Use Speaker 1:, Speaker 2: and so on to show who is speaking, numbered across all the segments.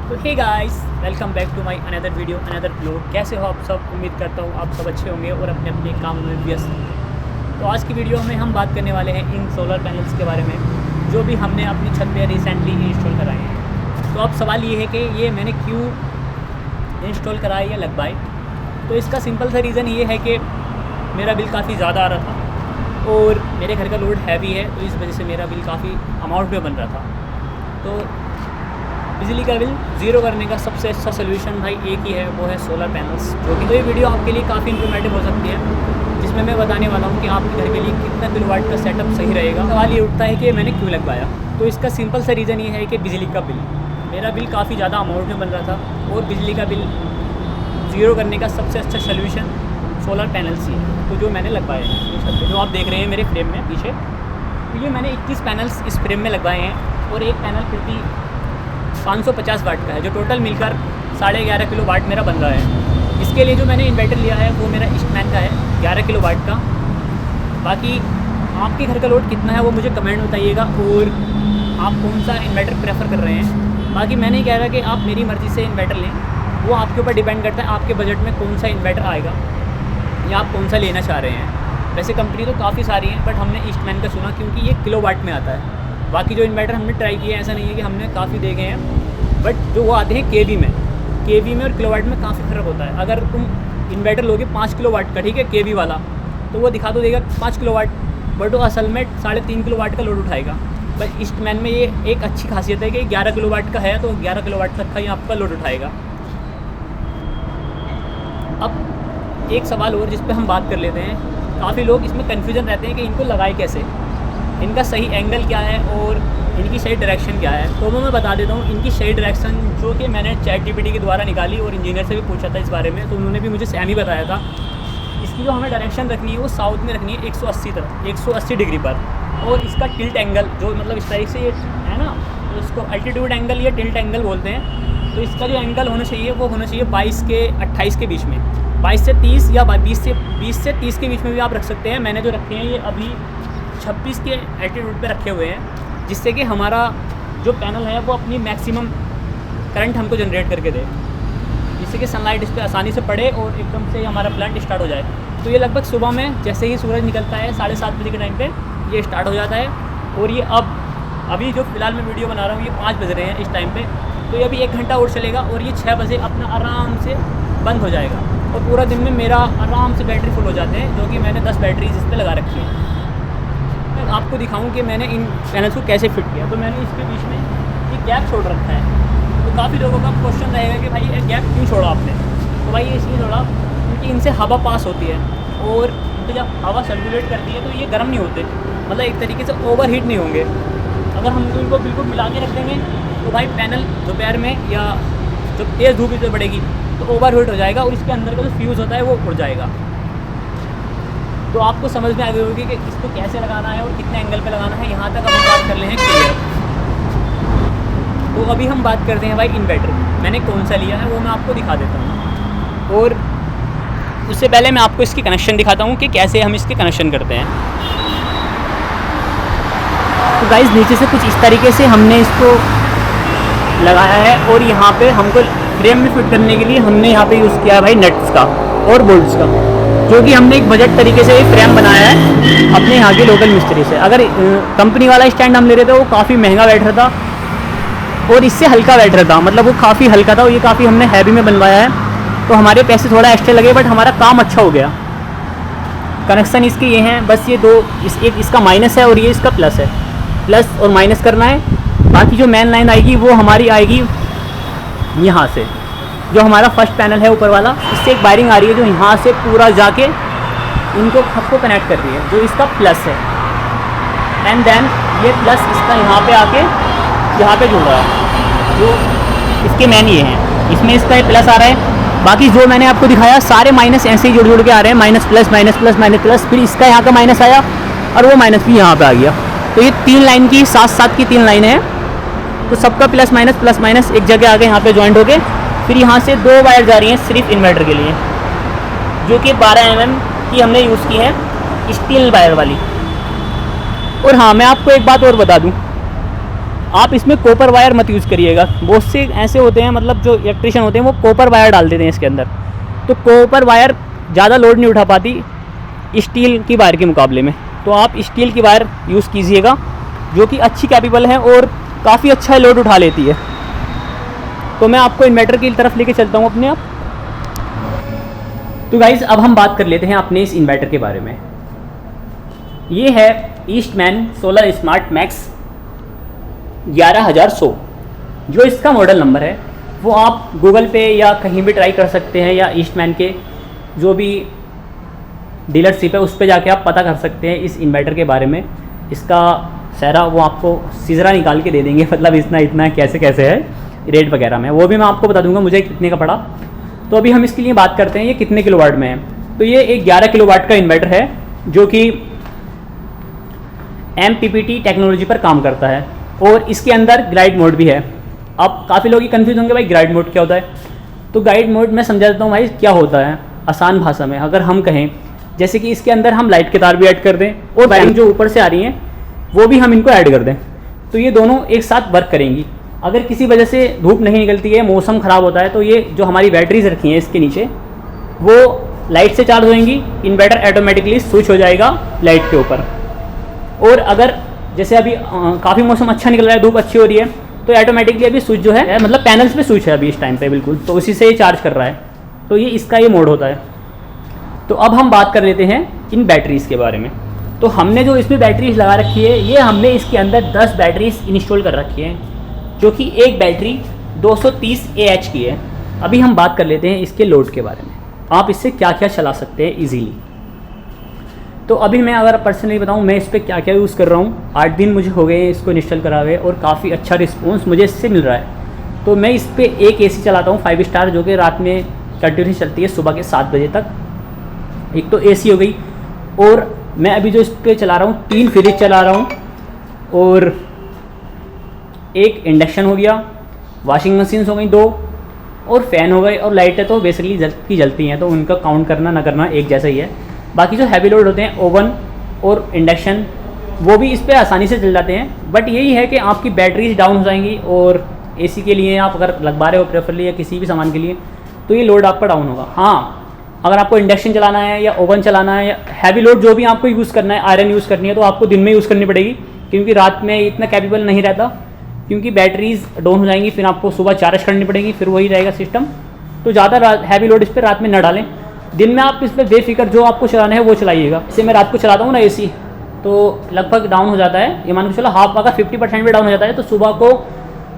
Speaker 1: तो hey guys, welcome back to my another video another blog. कैसे हो आप सब? उम्मीद करता हूँ आप सब अच्छे होंगे और अपने अपने काम में व्यस्त हैं। तो आज की वीडियो में हम बात करने वाले हैं इन सोलर पैनल्स के बारे में, जो भी हमने अपनी छत पे रिसेंटली इंस्टॉल कराए हैं। तो अब सवाल ये है कि ये मैंने क्यों इंस्टॉल कराए या लगवाए। तो इसका सिंपल सा रीज़न ये है कि मेरा बिल काफ़ी ज़्यादा आ रहा था और मेरे घर का लोड हैवी है, तो इस वजह से मेरा बिल काफ़ी अमाउंट में बन रहा था। तो बिजली का बिल ज़ीरो करने का सबसे अच्छा सोल्यूशन भाई एक ही है, वो है सोलर पैनल्स। जो कि तो ये वीडियो आपके लिए काफ़ी इन्फॉर्मेटिव हो सकती है, जिसमें मैं बताने वाला हूँ कि आपके घर के लिए कितना किलोवाट का सेटअप सही रहेगा। सवाल ये उठता है कि मैंने क्यों लगवाया। तो इसका सिंपल सा रीज़न ये है कि बिजली का बिल, मेरा बिल काफ़ी ज़्यादा अमाउंट में बन रहा था और बिजली का बिल ज़ीरो करने का सबसे अच्छा सोल्यूशन सोलर पैनल्स ही है। तो जो मैंने लगवाए हैं, जो आप देख रहे हैं मेरे फ्रेम में पीछे, तो ये मैंने 21 पैनल्स इस फ्रेम में लगवाए हैं और एक पैनल 550 वाट का है, जो टोटल मिलकर 11.5 किलो वाट मेरा बन रहा है। इसके लिए जो मैंने इन्वर्टर लिया है वो मेरा ईस्टमैन का है 11 किलो वाट का। बाकी आपके घर का लोड कितना है वो मुझे कमेंट में बताइएगा और आप कौन सा इन्वर्टर प्रेफर कर रहे हैं। बाकी मैं नहीं कह रहा कि आप मेरी मर्ज़ी से इन्वर्टर लें, वो आपके ऊपर डिपेंड करता है आपके बजट में कौन सा इन्वर्टर आएगा या आप कौन सा लेना चाह रहे हैं। वैसे कंपनी तो काफ़ी सारी हैं, बट हमने ईस्टमैन का चुना क्योंकि ये किलो वाट में आता है। बाकी जो इन्वर्टर हमने ट्राई किए, ऐसा नहीं है कि हमने काफ़ी देखे हैं, बट जो वो आते हैं केवी में और किलोवाट में काफ़ी फ़र्क होता है। अगर तुम इन्वर्टर लोगे 5 किलो वाट का, ठीक है, केवी वाला, तो वो दिखा तो देगा 5 किलो वाट, बट वो असल में 3.5 किलो वाट का लोड उठाएगा। बट ईस्टमैन में ये एक अच्छी खासियत है कि 11 किलो वाट का है, तो 11 किलो वाट तक का ही आपका लोड उठाएगा। अब एक सवाल और जिस पे हम बात कर लेते हैं, काफ़ी लोग इसमें कन्फ्यूजन रहते हैं कि इनको लगाए कैसे, इनका सही एंगल क्या है और इनकी सही डायरेक्शन क्या है। तो मैं बता देता हूँ इनकी सही डायरेक्शन, जो कि मैंने ChatGPT के द्वारा निकाली और इंजीनियर से भी पूछा था इस बारे में, तो उन्होंने भी मुझे सेम ही बताया था। इसकी जो हमें डायरेक्शन रखनी है वो साउथ में रखनी है 180 डिग्री पर। और इसका टिल्ट एंगल जो मतलब इस तरीके से ये है ना, तो इसको अल्टीट्यूड एंगल या टिल्ट एंगल बोलते हैं। तो इसका जो एंगल होना चाहिए वो होना चाहिए 22 के 28 के बीच में, 22 से 30 या 20 से 30 के बीच में भी आप रख सकते हैं। मैंने जो रखे हैं ये अभी 26 के एल्टीट्यूड पे रखे हुए हैं, जिससे कि हमारा जो पैनल है वो अपनी मैक्सिमम करंट हमको जनरेट करके दे, जिससे कि सनलाइट इस पर आसानी से पड़े और एकदम से हमारा प्लांट स्टार्ट हो जाए। तो ये लगभग सुबह में जैसे ही सूरज निकलता है 7:30 बजे के टाइम पे ये स्टार्ट हो जाता है। और ये अभी जो फ़िलहाल मैं वीडियो बना रहा हूँ ये 5 बज रहे हैं इस टाइम पे, तो ये अभी 1 घंटा और चलेगा और ये 6 बजे अपना आराम से बंद हो जाएगा। और पूरा दिन में मेरा आराम से बैटरी फुल हो जाते हैं, जो कि मैंने 10 बैटरीज इस पर लगा रखी हैं। मैं आपको दिखाऊं कि मैंने इन पैनल्स को कैसे फिट किया। तो मैंने इसके बीच में एक गैप छोड़ रखा है। तो काफ़ी लोगों का क्वेश्चन रहेगा कि भाई ये गैप क्यों छोड़ा आपने। तो भाई ये इसलिए छोड़ा क्योंकि इनसे हवा पास होती है और तो जब हवा सर्कुलेट करती है तो ये गर्म नहीं होते, मतलब एक तरीके से ओवर हीट नहीं होंगे। अगर हम इनको बिल्कुल मिला के रख देंगे तो भाई पैनल दोपहर में या जब तेज़ धूप इस पड़ेगी तो ओवर हीट हो जाएगा और इसके अंदर का जो फ्यूज़ होता है वो उड़ जाएगा। तो आपको समझ में आ गई होगी कि इसको कैसे लगाना है और कितने एंगल पे लगाना है। यहाँ तक अब हम बात कर ले हैं क्लियर। तो अभी हम बात करते हैं भाई इन्वर्टर मैंने कौन सा लिया है, वो मैं आपको दिखा देता हूँ। और उससे पहले मैं आपको इसकी कनेक्शन दिखाता हूँ कि कैसे हम इसके कनेक्शन करते हैं। तो गाइस नीचे से कुछ इस तरीके से हमने इसको लगाया है और यहाँ पे हमको फ्रेम में फिट करने के लिए हमने यहाँ पे यूज़ किया है भाई नट्स का और बोल्ट्स का, जो कि हमने एक बजट तरीके से एक फ्रेम बनाया है अपने यहाँ के लोकल मिस्त्री से। अगर कंपनी वाला स्टैंड हम ले रहे थे वो काफ़ी महंगा बैठ रहा था और इससे हल्का बैठ रहा था, मतलब वो काफ़ी हल्का था और ये काफ़ी हमने हैवी में बनवाया है। तो हमारे पैसे थोड़ा एक्स्ट्रा लगे बट हमारा काम अच्छा हो गया। कनेक्शन इसके ये हैं, बस ये दो, एक इसका माइनस है और ये इसका प्लस है। प्लस और माइनस करना है। बाकी जो मेन लाइन आएगी वो हमारी आएगी यहाँ से, जो हमारा फर्स्ट पैनल है ऊपर वाला, इससे एक वायरिंग आ रही है जो यहाँ से पूरा जाके इनको सबको कनेक्ट कर रही है, जो इसका प्लस है। एंड देन ये प्लस इसका यहाँ पे आके यहाँ पे जुड़ रहा है, जो इसके मेन ये हैं, इसमें इसका प्लस आ रहा है। बाकी जो मैंने आपको दिखाया सारे माइनस ऐसे ही जुड़ के आ रहे हैं, minus plus minus plus minus plus, फिर इसका यहाँ का माइनस आया और वो माइनस भी यहाँ पर आ गया। तो ये 3 लाइन की साथ की 3 लाइनें हैं, तो सबका प्लस माइनस एक जगह आके यहाँ पे जॉइंट हो गए। फिर यहाँ से 2 वायर जा रही हैं सिर्फ इन्वर्टर के लिए, जो कि 12 mm की हमने यूज़ की है, स्टील वायर वाली। और हाँ, मैं आपको एक बात और बता दूँ, आप इसमें कॉपर वायर मत यूज़ करिएगा। बहुत से ऐसे होते हैं मतलब जो इलेक्ट्रिशियन होते हैं वो कॉपर वायर डाल देते हैं इसके अंदर, तो कॉपर वायर ज़्यादा लोड नहीं उठा पाती स्टील की वायर के मुकाबले में। तो आप स्टील की वायर यूज़ कीजिएगा जो कि अच्छी कैपेबल है और काफ़ी अच्छा लोड उठा लेती है। तो मैं आपको इन्वर्टर की तरफ लेके चलता हूँ अपने आप। तो गाइज़ अब हम बात कर लेते हैं अपने इस इन्वर्टर के बारे में। ये है ईस्टमैन सोलर स्मार्ट मैक्स 11100। जो इसका मॉडल नंबर है वो आप गूगल पे या कहीं भी ट्राई कर सकते हैं, या ईस्टमैन के जो भी डीलरशिप है उस पर जाके आप पता कर सकते हैं इस इन्वर्टर के बारे में। इसका सारा वो आपको सीजरा निकाल के दे देंगे, मतलब इतना कैसे कैसे है रेट वगैरह में, वो भी मैं आपको बता दूंगा मुझे कितने का पड़ा। तो अभी हम इसके लिए बात करते हैं ये कितने किलोवाट में है। तो ये एक 11 किलोवाट का इन्वर्टर है जो कि MPPT टेक्नोलॉजी पर काम करता है, और इसके अंदर ग्लाइड मोड भी है। अब काफ़ी लोग कन्फ्यूज होंगे भाई ग्लाइड मोड क्या होता है। तो ग्लाइड मोड मैं समझा देता हूँ भाई क्या होता है आसान भाषा में। अगर हम कहें जैसे कि इसके अंदर हम लाइट के तार भी ऐड कर दें और वायरिंग जो ऊपर से आ रही हैं वो भी हम इनको ऐड कर दें, तो ये दोनों एक साथ वर्क करेंगी। अगर किसी वजह से धूप नहीं निकलती है, मौसम ख़राब होता है, तो ये जो हमारी बैटरीज रखी हैं इसके नीचे वो लाइट से चार्ज होएंगी, इन्वर्टर ऑटोमेटिकली स्विच हो जाएगा लाइट के ऊपर। और अगर जैसे अभी काफ़ी मौसम अच्छा निकल रहा है, धूप अच्छी हो रही है, तो ऑटोमेटिकली अभी स्विच जो है मतलब पैनल्स पे स्विच है अभी इस टाइम पे बिल्कुल, तो उसी से ये चार्ज कर रहा है। तो ये इसका ये मोड होता है। तो अब हम बात कर लेते हैं इन बैटरीज़ के बारे में। तो हमने जो इसमें बैटरीज लगा रखी है, ये हमने इसके अंदर 10 बैटरीज इंस्टॉल कर रखी हैं, जो कि एक बैटरी 230 AH की है। अभी हम बात कर लेते हैं इसके लोड के बारे में, आप इससे क्या क्या चला सकते हैं ईजीली। तो अभी मैं अगर पर्सनली बताऊं मैं इस पर क्या क्या यूज़ कर रहा हूं। 8 दिन मुझे हो गए हैं इसको इंस्टॉल करा हुए और काफ़ी अच्छा रिस्पॉन्स मुझे इससे मिल रहा है। तो मैं इस पर एक AC चलाता हूं 5 स्टार, जो कि रात में कंटिन्यूस चलती है सुबह के 7 बजे तक। एक तो AC हो गई, और मैं अभी जो इस पर चला रहा हूँ 3 फ्रिज चला रहा हूँ, और एक इंडक्शन हो गया, वॉशिंग मशीन्स हो गई 2, और फ़ैन हो गए, और लाइटें तो बेसिकली जलती हैं, तो उनका काउंट करना ना करना एक जैसा ही है। बाकी जो हैवी लोड होते हैं ओवन और इंडक्शन वो भी इस पर आसानी से चल जाते हैं। बट यही है कि आपकी बैटरीज डाउन हो जाएंगी, और AC के लिए आप अगर लगवा रहे हो प्रेफरली या किसी भी सामान के लिए, तो ये लोड आपका डाउन होगा। हाँ, अगर आपको इंडक्शन चलाना है या ओवन चलाना है या हैवी लोड जो भी आपको यूज़ करना है, आयरन यूज़ करनी है, तो आपको दिन में यूज़ करनी पड़ेगी, क्योंकि रात में इतना कैपेबल नहीं रहता, क्योंकि बैटरीज डाउन हो जाएंगी, फिर आपको सुबह चार्ज करनी पड़ेगी, फिर वही रहेगा सिस्टम। तो ज़्यादा हैवी लोड इस पर रात में न डालें। दिन में आप इस पर बेफिक्र जो आपको चलाना है वो चलाइएगा। जैसे मैं रात को चलाता हूँ ना AC, तो लगभग डाउन हो जाता है, ये मान के चलो हाफ अगर 50% भी डाउन हो जाता है, तो सुबह को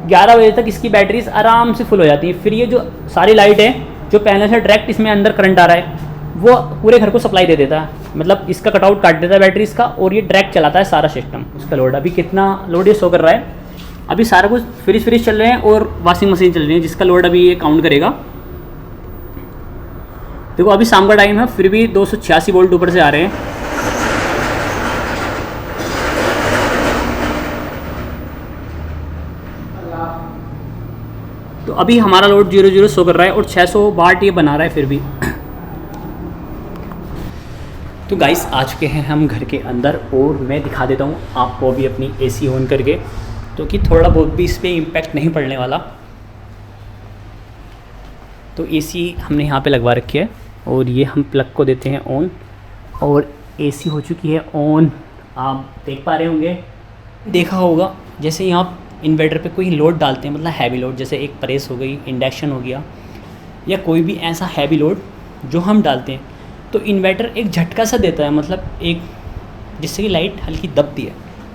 Speaker 1: 11 बजे तक इसकी बैटरीज आराम से फुल हो जाती है। फिर ये जो सारी लाइट है जो पैनल से डायरेक्ट इसमें अंदर करंट आ रहा है वो पूरे घर को सप्लाई दे देता है, मतलब इसका कटआउट काट देता है बैटरीज का, और ये डायरेक्ट चलाता है सारा सिस्टम। उसका लोड अभी कितना लोड ये शो कर रहा है, अभी सारा कुछ फ्रिज चल रहे हैं और वॉशिंग मशीन चल रही है, जिसका लोड अभी ये काउंट करेगा। देखो अभी शाम का टाइम है, फिर भी 286 वोल्ट ऊपर से आ रहे हैं। तो अभी हमारा लोड 0 शो कर रहा है और 600 वाट ये बना रहा है फिर भी। तो गाइस आ चुके हैं हम घर के अंदर, और मैं दिखा देता हूँ आपको अभी अपनी AC ऑन करके, तो कि थोड़ा बहुत भी इस पर इम्पैक्ट नहीं पड़ने वाला। तो AC हमने यहाँ पे लगवा रखी है, और ये हम प्लग को देते हैं ऑन, और AC हो चुकी है ऑन। आप देख पा रहे होंगे, देखा होगा जैसे ही आप इन्वर्टर पे कोई लोड डालते हैं, मतलब हैवी लोड, जैसे एक प्रेस हो गई, इंडक्शन हो गया, या कोई भी ऐसा हैवी लोड जो हम डालते हैं, तो इन्वर्टर एक झटका सा देता है, मतलब एक जिससे कि लाइट हल्की दबती है।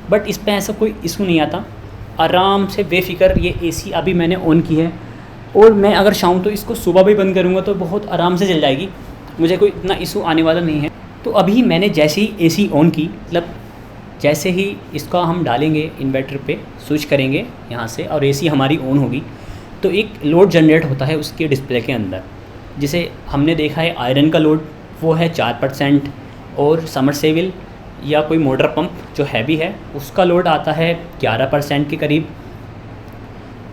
Speaker 1: बट इस पर ऐसा कोई इशू नहीं आता, आराम से बेफिक्र ये AC अभी मैंने ऑन की है, और मैं अगर चाहूँ तो इसको सुबह भी बंद करूँगा तो बहुत आराम से चल जाएगी, मुझे कोई इतना इशू आने वाला नहीं है। तो अभी मैंने जैसे ही AC ऑन की, मतलब जैसे ही इसका हम डालेंगे इन्वर्टर पे, स्विच करेंगे यहाँ से और AC हमारी ऑन होगी, तो एक लोड जनरेट होता है उसके डिस्प्ले के अंदर, जिसे हमने देखा है आयरन का लोड वो है 4%, और समरसेबिल या कोई मोटर पंप जो हैवी है उसका लोड आता है 11% के करीब।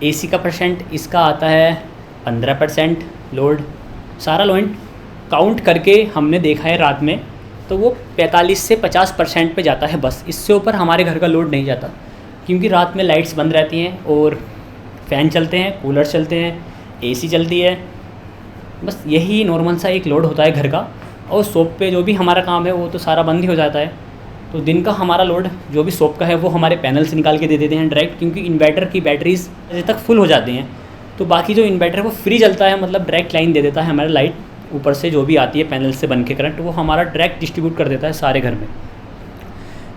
Speaker 1: AC का परसेंट इसका आता है 15% लोड। सारा लोड काउंट करके हमने देखा है रात में, तो वो 45 से 50% पे जाता है बस, इससे ऊपर हमारे घर का लोड नहीं जाता, क्योंकि रात में लाइट्स बंद रहती हैं और फ़ैन चलते हैं, कूलर चलते हैं, एसी चलती है, बस यही नॉर्मल सा एक लोड होता है घर का। और शॉप पे जो भी हमारा काम है वो तो सारा बंद ही हो जाता है। तो दिन का हमारा लोड जो भी शॉप का है वो हमारे पैनल से निकाल के दे देते हैं डायरेक्ट, क्योंकि इन्वर्टर की बैटरीज बजे तक फुल हो जाती हैं। तो बाकी जो इन्वर्टर वो फ्री चलता है, मतलब डायरेक्ट लाइन दे देता है हमारा लाइट ऊपर से जो भी आती है पैनल से बन के करंट, वो हमारा डायरेक्ट डिस्ट्रीब्यूट कर देता है सारे घर में।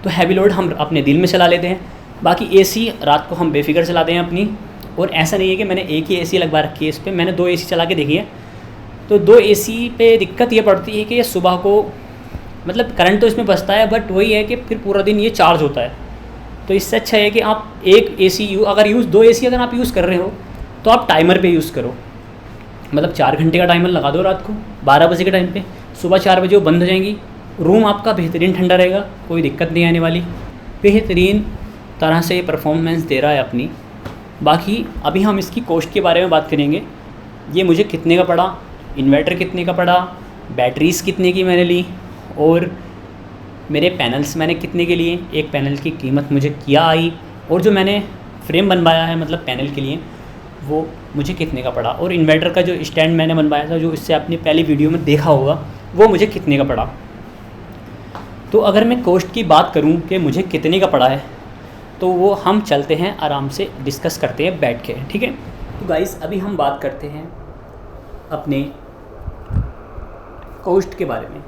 Speaker 1: तो हैवी लोड हम अपने दिल में चला लेते हैं। बाकी एसी रात को हम बेफिक्र चलाते हैं अपनी। और ऐसा नहीं है कि मैंने एक ही एसी लगवा रखी है इस पर, मैंने 2 एसी चला के देखी है। तो 2 एसी पे दिक्कत ये पड़ती है कि ये सुबह को मतलब करंट तो इसमें बचता है, बट वही है कि फिर पूरा दिन ये चार्ज होता है। तो इससे अच्छा है कि आप एक एसी अगर 2 एसी अगर आप यूज़ कर रहे हो तो आप टाइमर पे यूज़ करो। मतलब 4 घंटे का टाइमर लगा दो रात को 12 बजे के टाइम पे, सुबह 4 बजे वो बंद हो जाएंगी। रूम आपका बेहतरीन ठंडा रहेगा, कोई दिक्कत नहीं आने वाली, बेहतरीन तरह से परफॉर्मेंस दे रहा है अपनी। बाकी अभी हम इसकी कॉस्ट के बारे में बात करेंगे। ये मुझे कितने का पड़ा, इन्वर्टर कितने का पड़ा, बैटरीज़ कितने की मैंने ली, और मेरे पैनल्स मैंने कितने के लिए, एक पैनल की कीमत मुझे क्या आई, और जो मैंने फ्रेम बनवाया है मतलब पैनल के लिए वो मुझे कितने का पड़ा, और इन्वर्टर का जो स्टैंड मैंने बनवाया था जो इससे आपने पहली वीडियो में देखा होगा वो मुझे कितने का पड़ा। तो अगर मैं कॉस्ट की बात करूं कि मुझे कितने का पड़ा है तो वो हम चलते हैं आराम से डिस्कस करते हैं बैठ के, ठीक है। तो गाइस अभी हम बात करते हैं अपने कॉस्ट के बारे में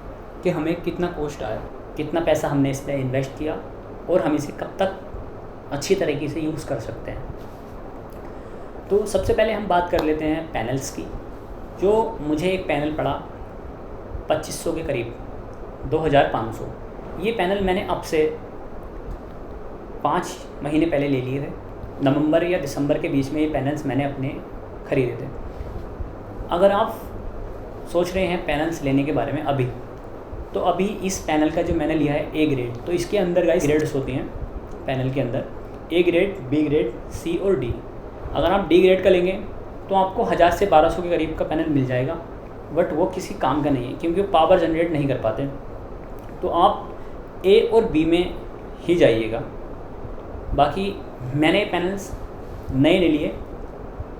Speaker 1: कि हमें कितना कॉस्ट आया, कितना पैसा हमने इस पर इन्वेस्ट किया और हम इसे कब तक अच्छी तरीके से यूज़ कर सकते हैं। तो सबसे पहले हम बात कर लेते हैं पैनल्स की। जो मुझे एक पैनल पड़ा 2500 के करीब, 2500। ये पैनल मैंने अब से 5 महीने पहले ले लिए थे। नवंबर या दिसंबर के बीच में ये पैनल्स मैंने अपने ख़रीदे थे। अगर आप सोच रहे हैं पैनल्स लेने के बारे में अभी, तो अभी इस पैनल का जो मैंने लिया है ए ग्रेड, तो इसके अंदर गाइस ग्रेड्स होती हैं पैनल के अंदर, ए ग्रेड, बी ग्रेड, सी और डी। अगर आप डी ग्रेड का लेंगे तो आपको 1000 से 1200 के करीब का पैनल मिल जाएगा, बट वो किसी काम का नहीं है क्योंकि वो पावर जनरेट नहीं कर पाते। तो आप ए और बी में ही जाइएगा। बाकी मैंने पैनल्स नए ले लिए,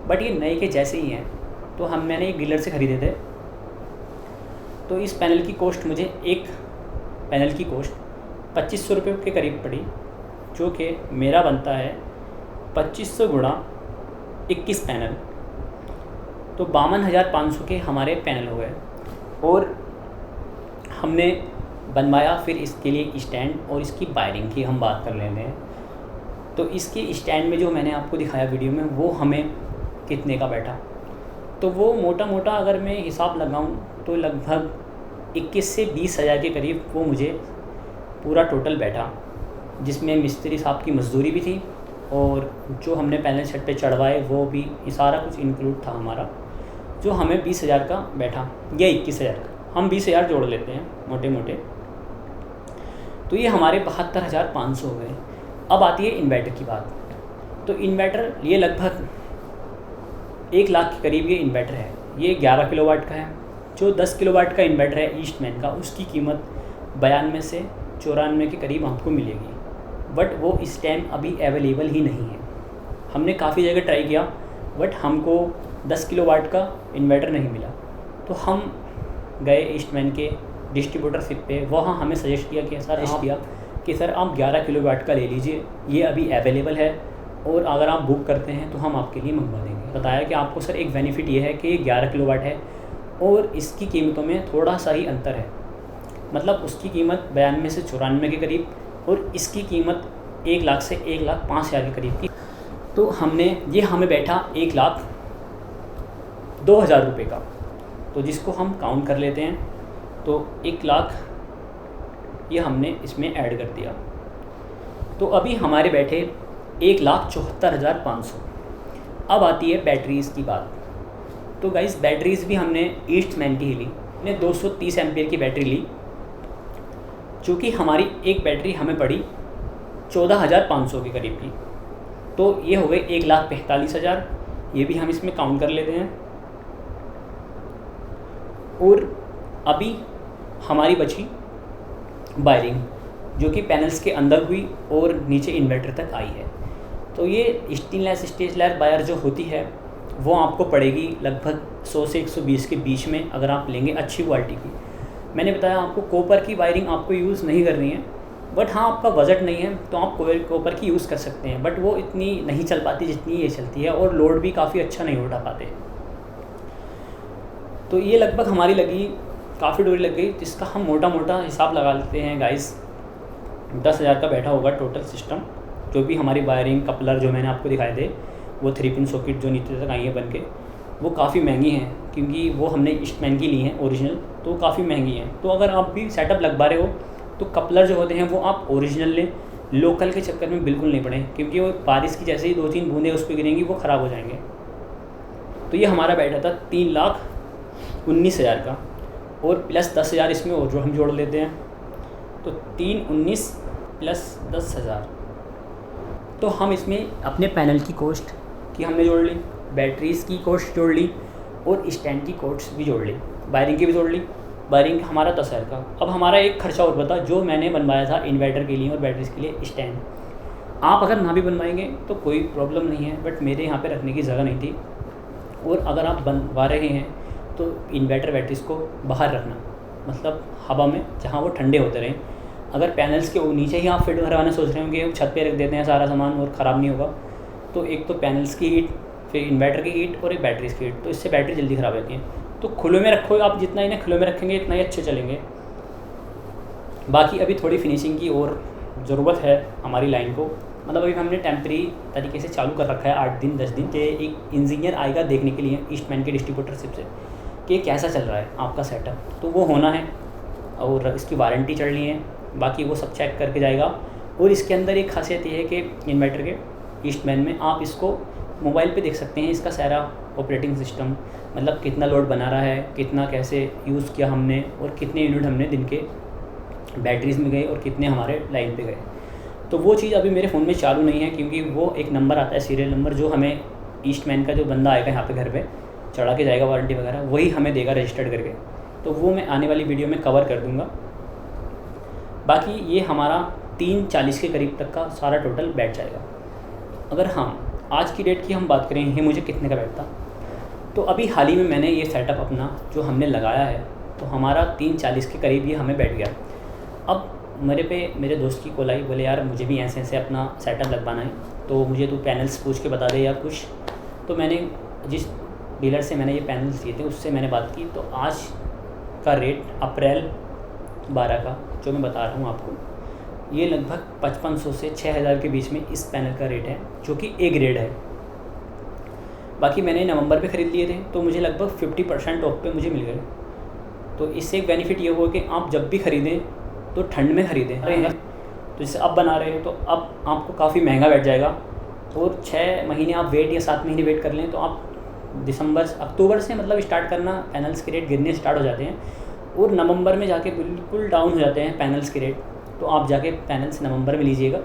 Speaker 1: बट ये नए के जैसे ही हैं। तो मैंने एक डीलर से ख़रीदे थे। तो इस पैनल की कॉस्ट मुझे, एक पैनल की कॉस्ट 2500 रुपये के करीब पड़ी, जो कि मेरा बनता है 2500 गुणा 21 पैनल, तो 52,500 के हमारे पैनल हो गए। और हमने बनवाया फिर इसके लिए स्टैंड, और इसकी वायरिंग की हम बात कर लेते हैं। तो इसके स्टैंड में जो मैंने आपको दिखाया वीडियो में वो हमें कितने का बैठा, तो वो मोटा मोटा अगर मैं हिसाब लगाऊं तो लगभग 21 से 20 हज़ार के करीब वो मुझे पूरा टोटल बैठा, जिसमें मिस्त्री साहब की मजदूरी भी थी और जो हमने पैनल छत पे चढ़वाए वो भी, सारा कुछ इंक्लूड था हमारा, जो हमें 20,000 का बैठा या 21,000 का, हम 20,000 जोड़ लेते हैं मोटे मोटे। तो ये हमारे 72,500 हो गए। अब आती है इन्वर्टर की बात। तो इन्वर्टर ये लगभग 1 लाख के करीब ये इन्वर्टर है। ये 11 किलोवाट का है। जो 10 किलोवाट का इन्वर्टर है ईस्टमैन का, उसकी कीमत 92 से 94 के करीब हमको मिलेगी, बट वो इस टाइम अभी अवेलेबल ही नहीं है। हमने काफ़ी जगह ट्राई किया बट हमको 10 किलोवाट का इन्वर्टर नहीं मिला। तो हम गए ईस्टमैन के डिस्ट्रीब्यूटरशिप पे, वहाँ हमें सजेस्ट किया कि सर आप 11 किलोवाट का ले लीजिए, ये अभी अवेलेबल है और अगर आप बुक करते हैं तो हम आपके लिए मंगवा देंगे। बताया कि आपको सर एक बेनिफिट ये है कि ये 11 किलोवाट है और इसकी कीमतों में थोड़ा सा ही अंतर है, मतलब उसकी कीमत 92 से 94 के करीब और इसकी कीमत 1 लाख से 1,05,000 के करीब की। तो ये हमें बैठा 1,02,000 रुपये का, तो जिसको हम काउंट कर लेते हैं तो 1 लाख ये हमने इसमें ऐड कर दिया। तो अभी हमारे बैठे 1,74,500। अब आती है बैटरीज़ की बात। तो गाइस बैटरीज़ भी हमने ईस्टमैन की ही ली। हमने 230 एम्पियर की बैटरी ली, चूँकि हमारी एक बैटरी हमें पड़ी 14,500 के करीब की। तो ये हो गए 1,45,000, ये भी हम इसमें काउंट कर लेते हैं। और अभी हमारी बची वायरिंग, जो कि पैनल्स के अंदर हुई और नीचे इन्वर्टर तक आई है। तो ये स्टेनलेस स्टेज वायर जो होती है वो आपको पड़ेगी लगभग 100 से 120 के बीच में, अगर आप लेंगे अच्छी क्वालिटी की। मैंने बताया आपको कॉपर की वायरिंग आपको यूज़ नहीं करनी है, बट हाँ आपका बजट नहीं है तो आप कॉपर की यूज़ कर सकते हैं, बट वो इतनी नहीं चल पाती जितनी ये चलती है, और लोड भी काफ़ी अच्छा नहीं उठा पाते। तो ये लगभग हमारी लगी, काफ़ी डोरी लग गई, जिसका हम मोटा मोटा हिसाब लगा लेते हैं गाइस, 10,000 का बैठा होगा टोटल सिस्टम। जो भी हमारी वायरिंग कपलर जो मैंने आपको दिखाए थे, वो 3 पिन सॉकेट जो नीचे तक आई है बन के, वो काफ़ी महंगी हैं, क्योंकि वो हमने ईस्टमैन की ली हैं ओरिजिनल, तो काफ़ी महंगी हैं। तो अगर आप भी सेटअप लगवा रहे हो तो कपलर जो होते हैं वो आप ओरिजिनल लें, लोकल के चक्कर में बिल्कुल नहीं पड़े, क्योंकि वो बारिश की जैसे ही 2-3 बूंदें उस पर गिरेंगी वो ख़राब हो जाएंगे। तो ये हमारा बैठा था 3,19,000 का, और प्लस 10,000 इसमें और जो हम जोड़ लेते हैं, तो 3,19 प्लस 10,000। तो हम इसमें अपने पैनल की कॉस्ट की हमने जोड़ ली, बैटरीज़ की कॉस्ट जोड़ ली, और स्टैंड की कॉस्ट भी जोड़ ली, वायरिंग की भी जोड़ ली। वायरिंग हमारा 10,000 का। अब हमारा एक खर्चा और बता, जो मैंने बनवाया था इन्वर्टर के लिए और बैटरीज़ के लिए स्टैंड। आप अगर ना भी बनवाएंगे तो कोई प्रॉब्लम नहीं है, बट मेरे यहाँ पे रखने की जगह नहीं थी, और अगर आप बनवा रहे हैं तो इन्वर्टर बैटरीज़ को बाहर रखना, मतलब हवा में, जहाँ वो ठंडे होते रहें। अगर पैनल्स के नीचे ही आप फिट करवाना सोच रहे होंगे, छत पे रख देते हैं सारा सामान और ख़राब नहीं होगा, तो एक तो पैनल्स की हीट, फिर इन्वर्टर की हीट और एक बैटरीज़ की हीट, तो इससे बैटरी जल्दी ख़राब होती है। तो खुले में रखो आप, जितना इन्हें खुले में रखेंगे इतना ही अच्छे चलेंगे। बाकी अभी थोड़ी फिनिशिंग की और ज़रूरत है हमारी लाइन को, मतलब अभी हमने टेम्परेरी तरीके से चालू कर रखा है 8 दिन 10 दिन के। एक इंजीनियर आएगा देखने के लिए ईस्टमैन के डिस्ट्रीब्यूटरशिप से कि कैसा चल रहा है आपका सेटअप, तो वो होना है, और इसकी वारंटी चढ़नी है, बाकी वो सब चेक करके जाएगा। और इसके अंदर एक खासियत ये है कि इन्वर्टर के ईस्टमैन में आप इसको मोबाइल पे देख सकते हैं, इसका सारा ऑपरेटिंग सिस्टम, मतलब कितना लोड बना रहा है, कितना कैसे यूज़ किया हमने, और कितने यूनिट हमने दिन के बैटरीज़ में गए और कितने हमारे लाइन पे गए। तो वो चीज़ अभी मेरे फ़ोन में चालू नहीं है, क्योंकि वो एक नंबर आता है सीरियल नंबर, जो हमें ईस्टमैन का जो बंदा आएगा यहाँ पे घर पे चढ़ा के जाएगा वारंटी वगैरह, वही हमें देगा रजिस्टर्ड करके। तो वो मैं आने वाली वीडियो में कवर कर दूँगा। बाकी ये हमारा 340 के करीब तक का सारा टोटल बैठ जाएगा। अगर हम आज की डेट की हम बात करें, ये मुझे कितने का बैठता, तो अभी हाल ही में मैंने ये सेटअप अपना जो हमने लगाया है, तो हमारा 340 के करीब ये हमें बैठ गया। अब मेरे दोस्त की कॉल आई, बोले यार मुझे भी ऐसे ऐसे अपना सेटअप लगवाना है, तो मुझे तू पैनल्स पूछ के बता दे या कुछ। तो मैंने जिस डीलर से मैंने ये पैनल्स लिए थे उससे मैंने बात की, तो आज का रेट अप्रैल 12 का जो मैं बता रहा हूँ आपको, ये लगभग 5500 से 6000 के बीच में इस पैनल का रेट है, जो कि ए ग्रेड है। बाकी मैंने नवंबर पे ख़रीद लिए थे, तो मुझे लगभग 50% ऑफ पे मुझे मिल गए। तो इससे एक बेनिफिट ये हुआ कि आप जब भी ख़रीदें तो ठंड में ख़रीदें। तो जैसे अब बना रहे हैं तो अब आपको काफ़ी महंगा बैठ जाएगा, और 6 महीने आप वेट या 7 महीने वेट कर लें तो आप अक्टूबर से मतलब स्टार्ट करना, पैनल्स के रेट गिरने स्टार्ट हो जाते हैं, और नवंबर में जाके बिल्कुल डाउन हो जाते हैं पैनल्स के रेट। तो आप जाके पैनल्स नवंबर में लीजिएगा।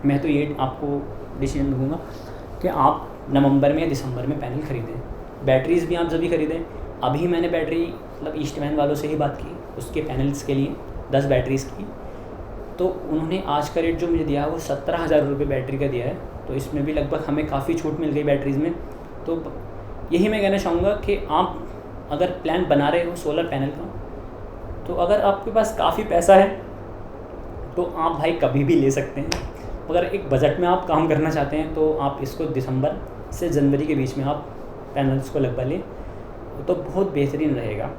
Speaker 1: मैं तो ये आपको डिसीजन दूँगा कि आप नवंबर में या दिसंबर में पैनल ख़रीदें। बैटरीज़ भी आप जब भी ख़रीदें, अभी मैंने बैटरी मतलब ईस्टमैन वालों से ही बात की उसके पैनल्स के लिए 10 बैटरीज़ की, तो उन्होंने आज का रेट जो मुझे दिया है वो 17,000 रुपये बैटरी का दिया है। तो इसमें भी लगभग हमें काफ़ी छूट मिल गई बैटरीज़ में। तो यही मैं कहना चाहूँगा कि आप अगर प्लान बना रहे हो सोलर पैनल का, तो अगर आपके पास काफ़ी पैसा है तो आप भाई कभी भी ले सकते हैं। अगर एक बजट में आप काम करना चाहते हैं तो आप इसको दिसंबर से जनवरी के बीच में आप पैनल्स को लगवा लें, तो बहुत बेहतरीन रहेगा।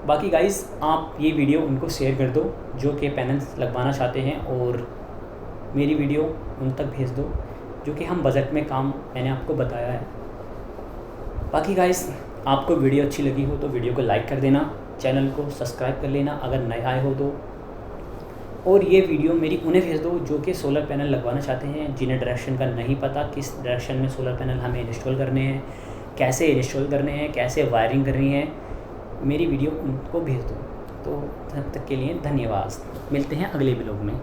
Speaker 1: बाकी गाइस आप ये वीडियो उनको शेयर कर दो जो कि पैनल्स लगवाना चाहते हैं, और मेरी वीडियो उन तक भेज दो जो कि हम बजट में काम मैंने आपको बताया है। बाकी गाइस आपको वीडियो अच्छी लगी हो तो वीडियो को लाइक कर देना, चैनल को सब्सक्राइब कर लेना अगर नए आए हो तो, और ये वीडियो मेरी उन्हें भेज दो जो कि सोलर पैनल लगवाना चाहते हैं, जिन्हें डायरेक्शन का नहीं पता किस डायरेक्शन में सोलर पैनल हमें इंस्टॉल करने हैं, कैसे इंस्टॉल करने हैं, कैसे वायरिंग करनी है। मेरी वीडियो उनको भेज दो। तो तब तक के लिए धन्यवाद, मिलते हैं अगले ब्लॉग में।